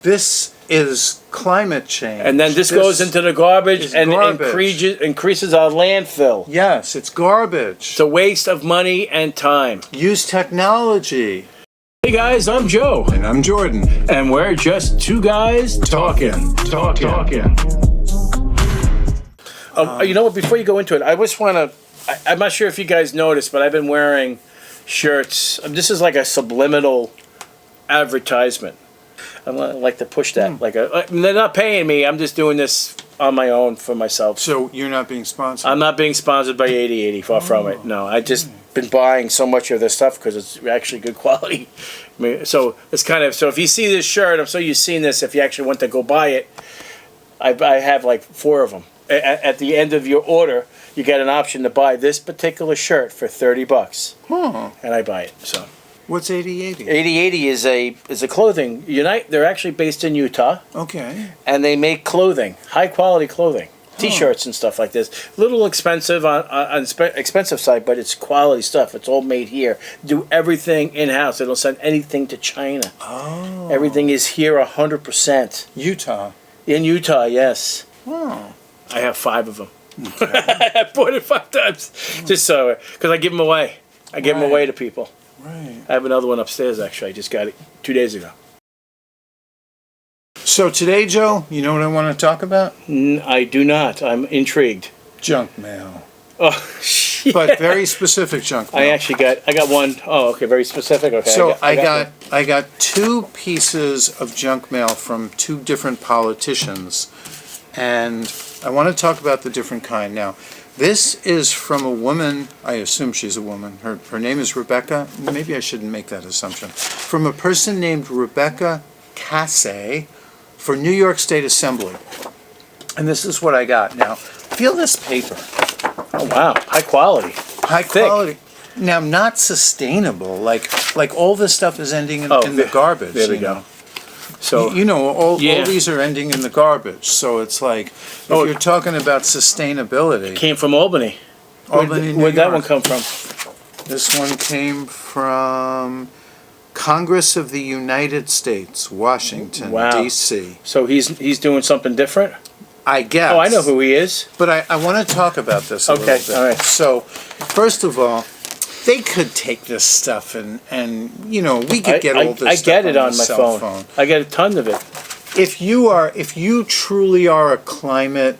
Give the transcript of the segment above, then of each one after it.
This is climate change. And then this goes into the garbage and garbage. increases our landfill. Yes, it's garbage. It's a waste of money and time. Use technology. Hey guys, I'm Joe. And I'm Jordan. And we're just two guys talking. You know what, before you go into it, I just want to, I'm not sure if you guys noticed, but I've been wearing shirts. This is like a subliminal advertisement. I like to push that. They're not paying me. I'm just doing this on my own for myself. So you're not being sponsored? I'm not being sponsored by 8080, far from it. No, I just been buying so much of this stuff because it's actually good quality. I mean, so it's kind of, so if you see this shirt, I'm sure you've seen this. If you actually want to go buy it, I have like 4 of them. At the end of your order, you get an option to buy this particular shirt for $30. And I buy it. So. What's 8080? 8080 is a clothing unite. They're actually based in Utah. Okay. And they make clothing, high quality clothing, T-shirts and stuff like this. A little expensive on expensive side, but it's quality stuff. It's all made here. Do everything in house. They don't send anything to China. Oh. Everything is here 100%. Utah. In Utah, yes. Oh. I have 5 of them. Okay. I bought it 5 times just so because I give them away. I give them away to people. Right. I have another one upstairs, actually. I just got it 2 days ago. So today, Joe, you know what I want to talk about? I do not. I'm intrigued. Junk mail. Oh, shit. But very specific junk mail. I got one. Oh, okay, very specific. Okay. So I got 2 pieces of junk mail from 2 different politicians, and I want to talk about the different kind. Now, this is from a woman, I assume she's a woman, her name is Rebecca, maybe I shouldn't make that assumption, from a person named Rebecca Kassay for New York State Assembly. And this is what I got. Now, feel this paper. Oh, wow. High quality. High quality. Now, not sustainable, like all this stuff is ending in the garbage. There we go. So all these are ending in the garbage. So it's like, if you're talking about sustainability. It came from Albany. Where'd that one come from? This one came from Congress of the United States, Washington, D.C. So he's doing something different? I guess. Oh, I know who he is. But I want to talk about this a little bit. All right. So, first of all, they could take this stuff and we could get all this stuff I get it on my cell phone. I get a ton of it. If you truly are a climate,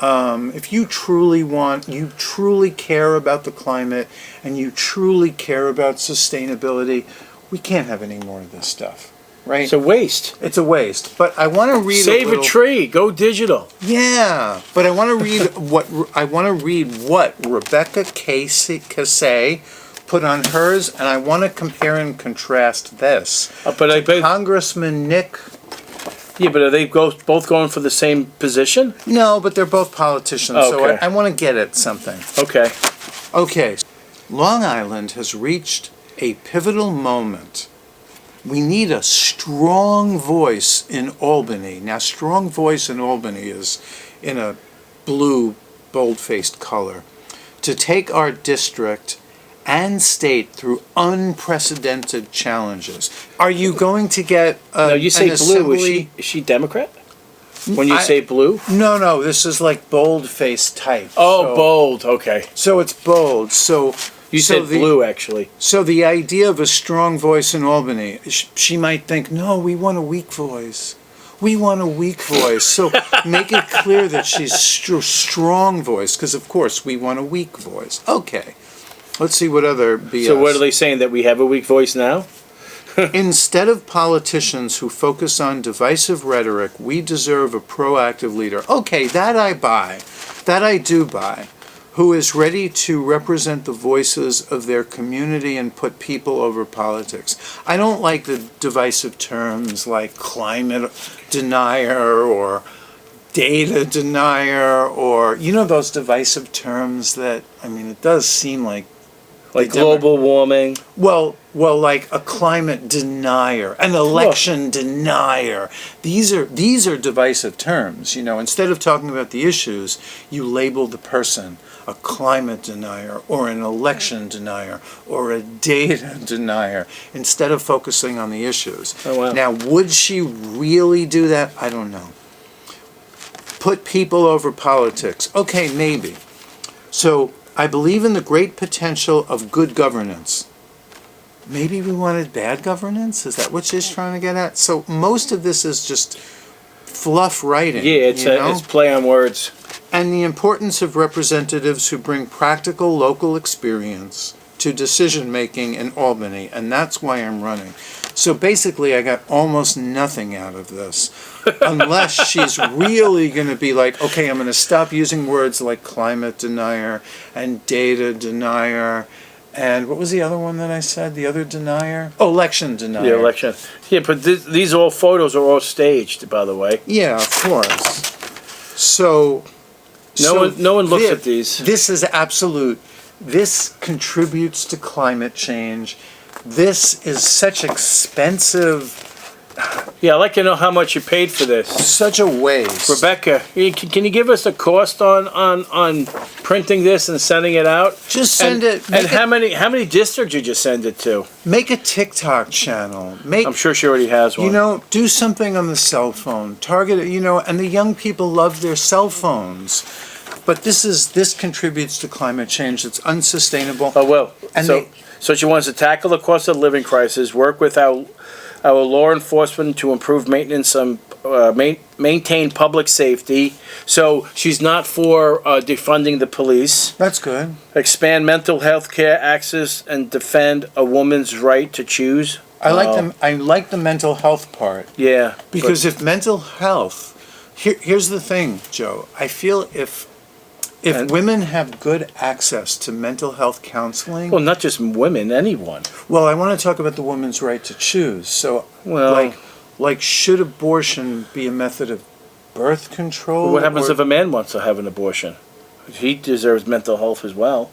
if you truly care about the climate and you truly care about sustainability, we can't have any more of this stuff, right? It's a waste. It's a waste. But I want to read Save a tree. Go digital. Yeah, but I want to read what Rebecca Kassay put on hers, and I want to compare and contrast this. Congressman Nick. Yeah, but are they both going for the same position? No, but they're both politicians, so I want to get at something. Okay. Okay. Long Island has reached a pivotal moment. We need a strong voice in Albany. Now, strong voice in Albany is in a blue, bold-faced color. To take our district and state through unprecedented challenges. Are you going to get No, you say an blue. assembly? Is she Democrat? When you say blue? No, this is like bold-faced type. Oh, bold. Okay. So it's bold. So you said blue, actually. So the idea of a strong voice in Albany, she might think, no, we want a weak voice. We want a weak voice. So make it clear that she's strong voice, because of course we want a weak voice. Okay. Let's see what other BS. So what are they saying, that we have a weak voice now? Instead of politicians who focus on divisive rhetoric, we deserve a proactive leader. Okay, that I buy. That I do buy. Who is ready to represent the voices of their community and put people over politics. I don't like the divisive terms like climate denier or data denier or, those divisive terms that, it does seem like Like global warming. Well, like a climate denier, an election denier. These are divisive terms. Instead of talking about the issues, you label the person a climate denier or an election denier or a data denier instead of focusing on the issues. Oh, wow. Now, would she really do that? I don't know. Put people over politics. Okay, maybe. So I believe in the great potential of good governance. Maybe we wanted bad governance? Is that what she's trying to get at? So most of this is just fluff writing. Yeah, it's play on words. And the importance of representatives who bring practical local experience to decision making in Albany, and that's why I'm running. So basically I got almost nothing out of this, unless she's really going to be like, okay, I'm going to stop using words like climate denier and data denier, and what was the other one that I said, the other denier? Oh, election denier. Yeah, election. Yeah, but these all photos are all staged, by the way. Yeah, of course. So no one looks at these. This is absolute. This contributes to climate change. This is such expensive. Yeah, I'd like to know how much you paid for this. Such a waste. Rebecca, can you give us the cost on printing this and sending it out? Just send it. And how many districts did you send it to? Make a TikTok channel. I'm sure she already has one. Do something on the cell phone. Target it, and the young people love their cell phones. But this contributes to climate change. It's unsustainable. Oh, well. And so she wants to tackle the cost of living crisis, work with our law enforcement to improve maintenance and maintain public safety. So she's not for defunding the police. That's good. Expand mental health care access and defend a woman's right to choose. I like the mental health part. Yeah. Because if mental health, here's the thing, Joe. I feel if women have good access to mental health counseling. Well, not just women, anyone. Well, I want to talk about the woman's right to choose. So, like, should abortion be a method of birth control? Well, what happens if a man wants to have an abortion? He deserves mental health as well.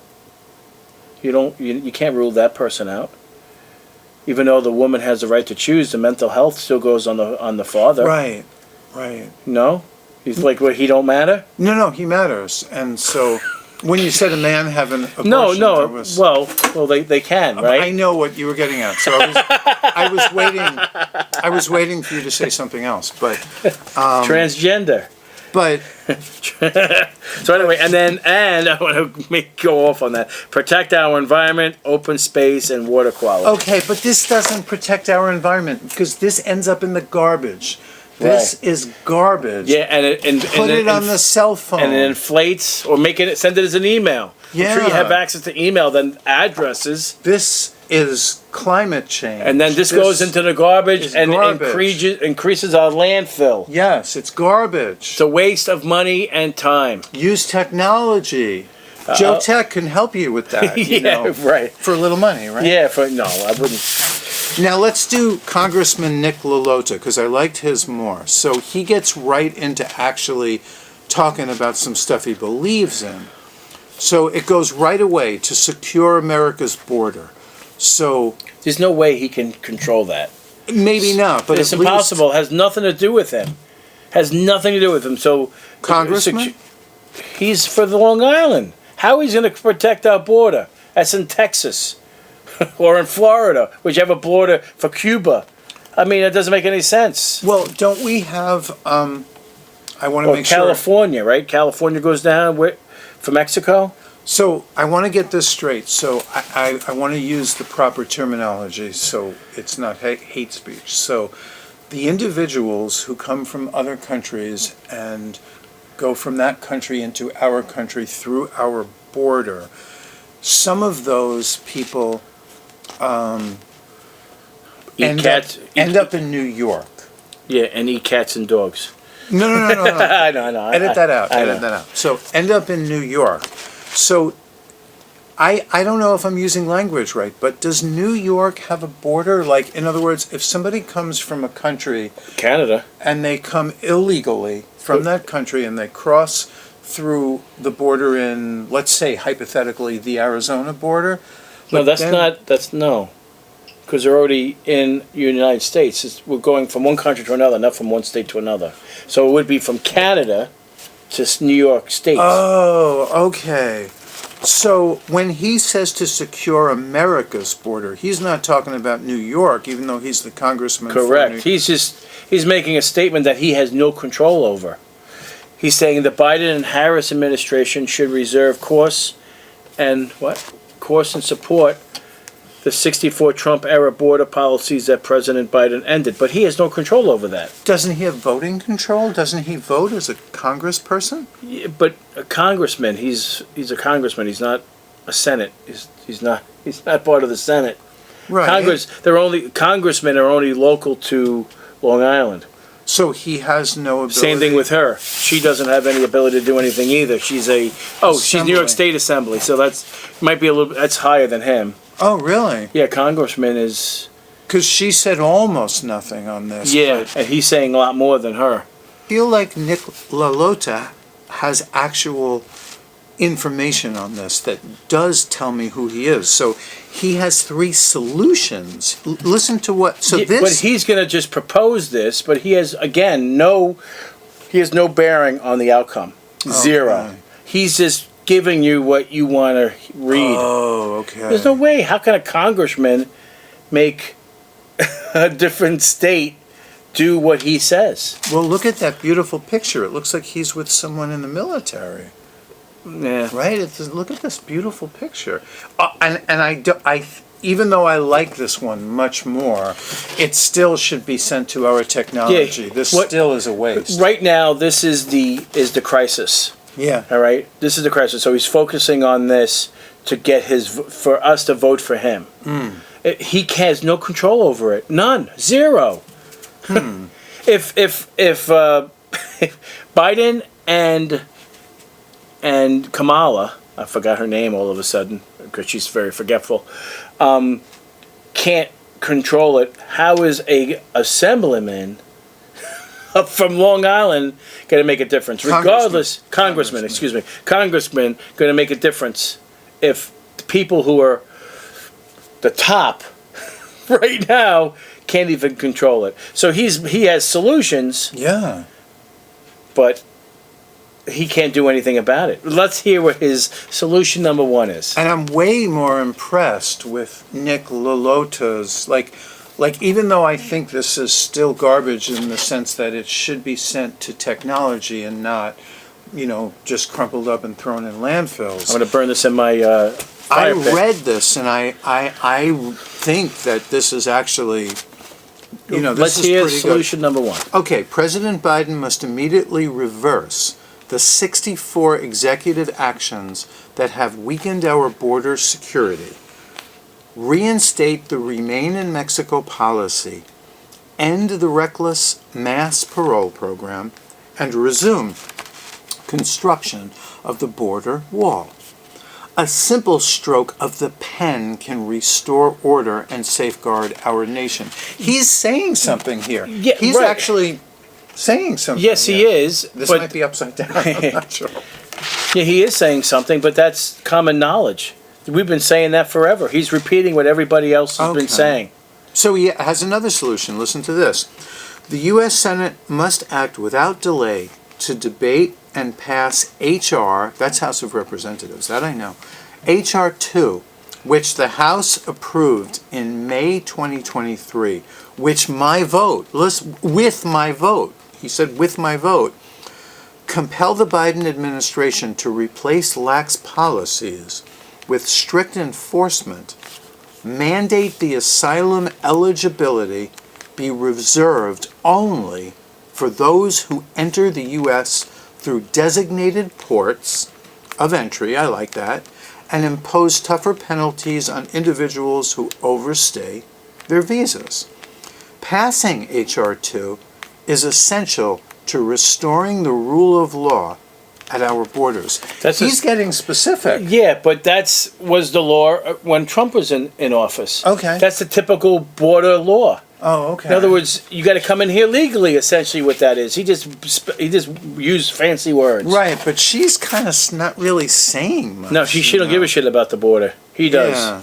You can't rule that person out. Even though the woman has the right to choose, the mental health still goes on the father. Right. No? He's like, what, he don't matter? No, he matters. And so, when you said a man have an abortion, no. Well, they can, right? I know what you were getting at. So I was waiting for you to say something else. But transgender. But so anyway, and I want to go off on that. Protect our environment, open space, and water quality. Okay, but this doesn't protect our environment because this ends up in the garbage. This is garbage. Yeah, and put it on the cell phone. And it inflates, or send it as an email. Yeah. I'm sure you have access to email, then addresses. This is climate change. And then this goes into the garbage and increases our landfill. Yes, it's garbage. It's a waste of money and time. Use technology. Joe Tech can help you with that. Right. For a little money, right? Yeah, no, I wouldn't. Now let's do Congressman Nick Lalota, because I liked his more. So he gets right into actually talking about some stuff he believes in. So it goes right away to secure America's border. So there's no way he can control that. Maybe not, but it's impossible. It has nothing to do with him. So Congressman? He's for the Long Island. How he's going to protect our border? That's in Texas. Or in Florida, which have a border for Cuba. I mean, it doesn't make any sense. Well, don't we have, I want to make sure. California, right? California goes down for Mexico? So, I want to get this straight. So, I want to use the proper terminology so it's not hate speech. So, the individuals who come from other countries and go from that country into our country through our border, some of those people end up in New York. Yeah, and eat cats and dogs. No. I know. Edit that out. So end up in New York. So I don't know if I'm using language right, but does New York have a border? Like, in other words, if somebody comes from a country, Canada, and they come illegally from that country and they cross through the border in, let's say, hypothetically, the Arizona border, No, that's then- not. That's no, because they're already in the United States. We're going from one country to another, not from one state to another. So it would be from Canada to New York State. Oh, okay. So when he says to secure America's border, he's not talking about New York, even though he's the congressman. Correct. He's making a statement that he has no control over. He's saying the Biden and Harris administration should reserve course and support the 64 Trump era border policies that President Biden ended. But he has no control over that. Doesn't he have voting control? Doesn't he vote as a congressperson? Yeah, but a congressman, he's a congressman. He's not a Senate. He's not part of the Senate. Right. Congressmen are only local to Long Island. So he has no ability. Same thing with her. She doesn't have any ability to do anything either. She's New York State Assembly. So that's higher than him. Oh, really? Yeah, congressman is. Because she said almost nothing on this. Yeah, and he's saying a lot more than her. I feel like Nick Lalota has actual information on this that does tell me who he is. So he has 3 solutions. Listen to what. So Yeah, this. But he's going to just propose this, but he has no bearing on the outcome. Zero. Okay. He's just giving you what you want to read. Oh, okay. There's no way. How can a congressman make a different state do what he says? Well, look at that beautiful picture. It looks like he's with someone in the military. Yeah. Right? Look at this beautiful picture. Even though I like this one much more, it still should be sent to our technology. Yeah, This still is a waste. Right now, this is the crisis. Yeah. All right, this is the crisis. So he's focusing on this to get for us to vote for him. He has no control over it. None. Zero. If Biden and Kamala, I forgot her name all of a sudden because she's very forgetful, can't control it, how is a assemblyman up from Long Island going to make a difference? Regardless, congressman, excuse me, congressman going to make a difference if the people who are the top right now can't even control it. So he has solutions. Yeah. But he can't do anything about it. Let's hear what his solution number 1 is. And I'm way more impressed with Nick Lalota's, like even though I think this is still garbage in the sense that it should be sent to technology and not, just crumpled up and thrown in landfills. I'm going to burn this in my I fire pit. read this and I think that this is actually, this Let's is hear pretty solution number 1. good. Okay, President Biden must immediately reverse the 64 executive actions that have weakened our border security, reinstate the Remain in Mexico policy, end the reckless mass parole program, and resume construction of the border wall. A simple stroke of the pen can restore order and safeguard our nation. He's saying something here. Yeah, He's right. actually saying something. Yes, he here. is. This but might be upside down. I'm not sure. Yeah, he is saying something, but that's common knowledge. We've been saying that forever. He's repeating what everybody else has been saying. So he has another solution. Listen to this. The U.S. Senate must act without delay to debate and pass H.R., that's House of Representatives, that I know, H.R. 2, which the House approved in May 2023, with my vote, he said with my vote, compel the Biden administration to replace lax policies with strict enforcement, mandate the asylum eligibility be reserved only for those who enter the U.S. through designated ports of entry, I like that, and impose tougher penalties on individuals who overstay their visas. Passing H.R. 2 is essential to restoring the rule of law at our borders. He's getting specific. Yeah, but was the law when Trump was in office. Okay. That's the typical border law. Oh, okay. In other words, you got to come in here legally. Essentially, what that is, he just used fancy words. Right, but she's kind of not really saying much. No, she don't give a shit about the border. He does. Yeah.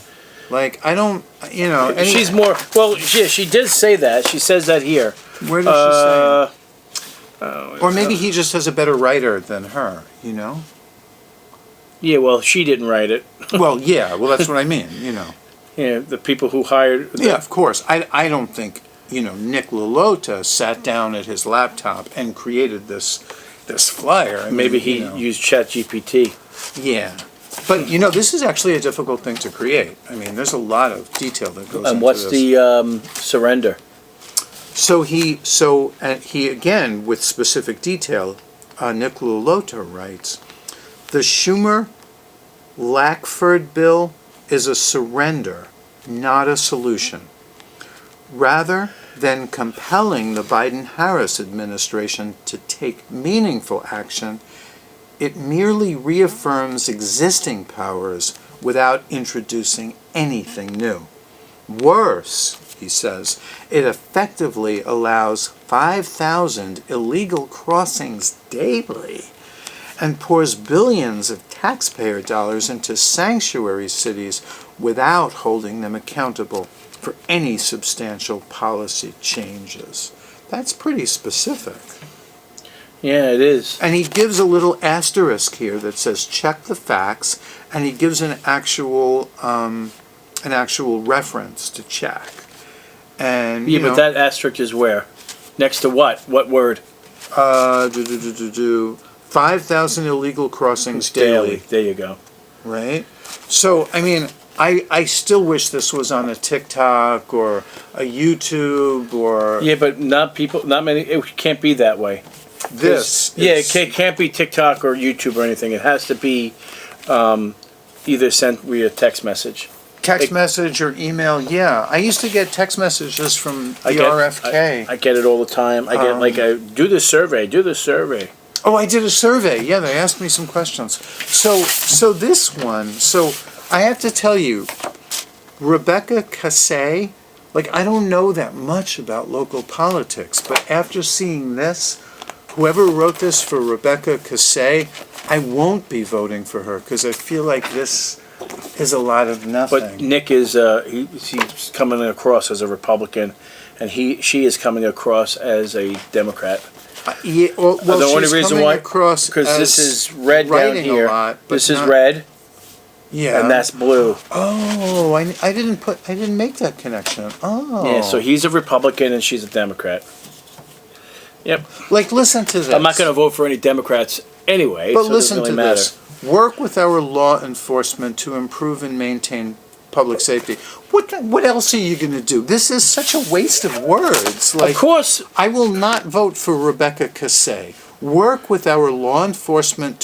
Like, I don't, you know. She's more. Well, she did say that. She says that here. Where does she say it? Or maybe he just has a better writer than her, you know? Yeah, well, she didn't write it. Well, yeah, well, that's what I mean, you know. Yeah, the people who hired. Yeah, of course. I don't think, you know, Nick Lalota sat down at his laptop and created this flyer. I mean, Maybe he used ChatGPT. Yeah. But, you know, this is actually a difficult thing to create. I mean, there's a lot of detail that goes into this. And what's the surrender? So he again, with specific detail, Nick Lalota writes, the Schumer-Lackford bill is a surrender, not a solution. Rather than compelling the Biden-Harris administration to take meaningful action, it merely reaffirms existing powers without introducing anything new. Worse, he says, it effectively allows 5,000 illegal crossings daily and pours billions of taxpayer dollars into sanctuary cities without holding them accountable for any substantial policy changes. That's pretty specific. Yeah, it is. And he gives a little asterisk here that says check the facts, and he gives an actual reference to check. And yeah, but that asterisk is where? Next to what? What word? 5,000 illegal crossings daily. There you go. Right? So, I mean, I still wish this was on a TikTok or a YouTube or... Yeah, but not many, it can't be that way. It can't be TikTok or YouTube or anything. It has to be either sent via text message. Text message or email, yeah. I used to get text messages from the RFK. I get it all the time. I get do the survey. Oh, I did a survey. Yeah, they asked me some questions. So this one, I have to tell you, Rebecca Kassay, like, I don't know that much about local politics, but after seeing this, whoever wrote this for Rebecca Kassay, I won't be voting for her because I feel like this is a lot of nothing. But Nick is he's coming across as a Republican, and she is coming across as a Democrat. Yeah, well, the only reason why, because this is red down here. This is red. Yeah, and that's blue. Oh, I didn't make that connection. Oh, yeah. So he's a Republican and she's a Democrat. Yep. Like, listen to this. I'm not going to vote for any Democrats anyway. But so listen it doesn't to really this. Work with our law enforcement to improve and maintain public safety. What else are you going to do? This is such a waste of words. Like, of course. I will not vote for Rebecca Kassay. Work with our law enforcement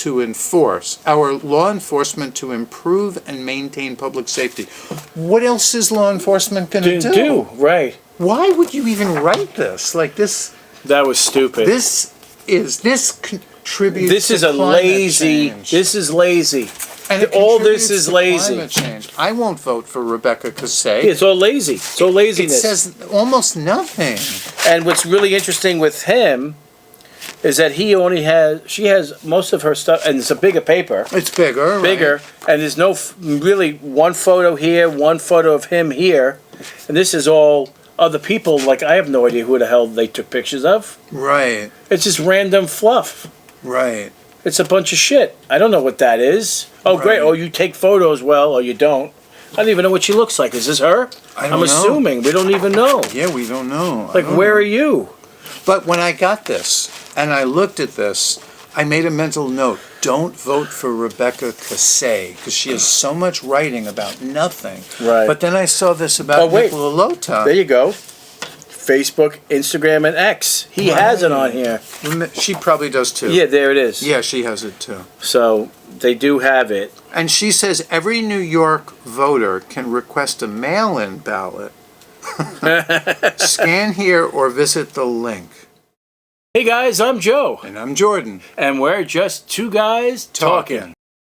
to improve and maintain public safety. What else is law enforcement going to do? Right. Why would you even write this? Like this. That was stupid. This contributes. This is to a lazy. change. This is lazy. And all this is lazy. Climate change. I won't vote for Rebecca Kassay. Yeah, it's all lazy. It's all laziness. It says almost nothing. And what's really interesting with him is that she has most of her stuff, and it's a bigger paper. It's bigger, right? And there's no really one photo here, one photo of him here, and this is all other people. Like, I have no idea who the hell they took pictures of. Right. It's just random fluff. Right. It's a bunch of shit. I don't know what that is. Oh, great. Oh, you take photos well, or you don't. I don't even know what she looks like. Is this her? I'm assuming. We don't even know. Yeah, we don't know. Like, where are you? But when I got this, and I looked at this, I made a mental note. Don't vote for Rebecca Kassay, because she has so much writing about nothing. Right. But then I saw this about Nick Lalota. There you go. Facebook, Instagram, and X. He has it on here. She probably does too. Yeah, there it is. Yeah, she has it too. So they do have it. And she says every New York voter can request a mail-in ballot. Scan here or visit the link. Hey guys, I'm Joe. And I'm Jordan. And we're just two guys talking.